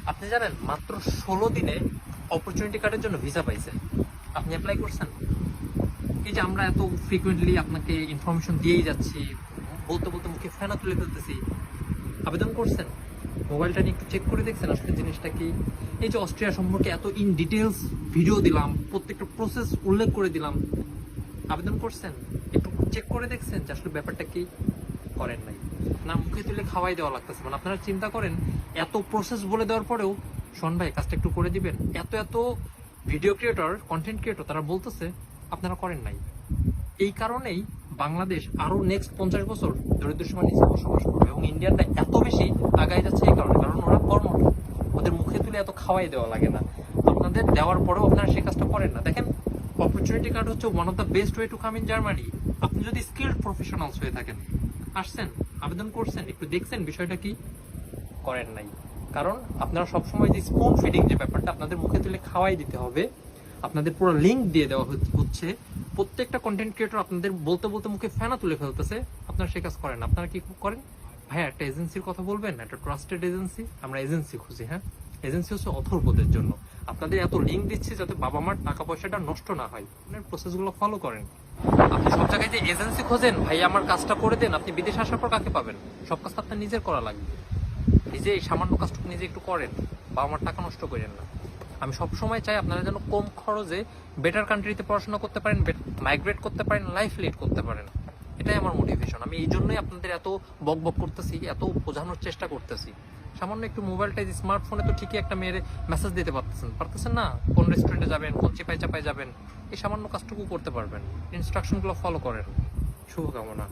আপনি জানেন মাত্র 16 দিনে অপরচুনিটি কার্ডের জন্য ভিসা পাইছেন। আপনি অ্যাপ্লাই করছেন? এই যে আমরা এত ফ্রিকুয়েন্টলি আপনাকে ইনফরমেশন দিয়েই যাচ্ছি, বলতে বলতে মুখে ফেনা তুলে ফেলতেছি, আবেদন করছেন? মোবাইলটা নিয়ে একটু চেক করে দেখছেন আসলে জিনিসটা কি? এই যে অস্ট্রিয়া সম্পর্কে এত ইন ডিটেলস ভিডিও দিলাম, প্রত্যেকটা প্রসেস উল্লেখ করে দিলাম, আবেদন করছেন? একটু চেক করে দেখছেন যে আসলে ব্যাপারটা কি? করেন নাই। না, মুখে তুলে খাওয়াই দেওয়া লাগতেছে। মানে আপনারা চিন্তা করেন, এত প্রসেস বলে দেওয়ার পরেও শোন ভাই কাজটা একটু করে দিবেন, এত এত ভিডিও ক্রিয়েটর, কন্টেন্ট ক্রিয়েটর তারা বলতেছে, আপনারা করেন নাই। এই কারণেই বাংলাদেশ আরো নেক্সট 50 বছর দরিদ্র সীমার নিচে বসবাস করবে, এবং ইন্ডিয়ানরা এত বেশি আগায় যাচ্ছে এই কারণে, কারণ ওরা কর্মঠ, ওদের মুখে তুলে এত খাওয়াই দেওয়া লাগে না। আপনাদের দেওয়ার পরেও আপনারা সেই কাজটা করেন না। দেখেন, অপরচুনিটি কার্ড হচ্ছে one of the best way to come in Germany. আপনি যদি স্কিলড প্রফেশনালস হয়ে থাকেন, আসছেন, আবেদন করছেন, একটু দেখছেন বিষয়টা কি? করেন নাই। কারণ আপনারা সবসময় যে স্পুন ফিডিং যে ব্যাপারটা, আপনাদের মুখে তুলে খাওয়াই দিতে হবে, আপনাদের পুরো লিঙ্ক দিয়ে দেওয়া হচ্ছে, প্রত্যেকটা কন্টেন্ট ক্রিয়েটর আপনাদের বলতে বলতে মুখে ফেনা তুলে ফেলতেছে, আপনারা সে কাজ করেন না। আপনারা কি করেন? ভাইয়া একটা এজেন্সির কথা বলবেন, একটা ট্রাস্টেড এজেন্সি। আমরা এজেন্সি খুঁজি, হ্যাঁ, এজেন্সি হচ্ছে অথর্বদের জন্য। আপনাদের এত লিঙ্ক দিচ্ছি যাতে বাবা মার টাকা পয়সাটা নষ্ট না হয়, আপনার প্রসেসগুলো ফলো করেন। আপনি সব জায়গায় যে এজেন্সি খোঁজেন, ভাই আমার কাজটা করে দেন, আপনি বিদেশে আসার পর কাকে পাবেন? সব কাজ আপনার নিজের করা লাগবে। নিজে এই সামান্য কাজটুকু নিজে একটু করেন, বাবা মার টাকা নষ্ট করেন না। আমি সব সময় চাই আপনারা যেন কম খরচে বেটার কান্ট্রিতে পড়াশোনা করতে পারেন, মাইগ্রেট করতে পারেন, লাইফ লিড করতে পারেন। এটাই আমার মোটিভেশন। আমি এই জন্যই আপনাদের এত বক বক করতেছি, এত বোঝানোর চেষ্টা করতেছি। সামান্য একটু মোবাইলটা, স্মার্টফোনে তো ঠিকই একটা মেয়ের মেসেজ দিতে পারতেছেন না? কোন রেস্টুরেন্টে যাবেন, কোন চিপাই চাপাই যাবেন, এই সামান্য কাজটুকু করতে পারবেন। ইনস্ট্রাকশনগুলো ফলো করেন। শুভকামনা।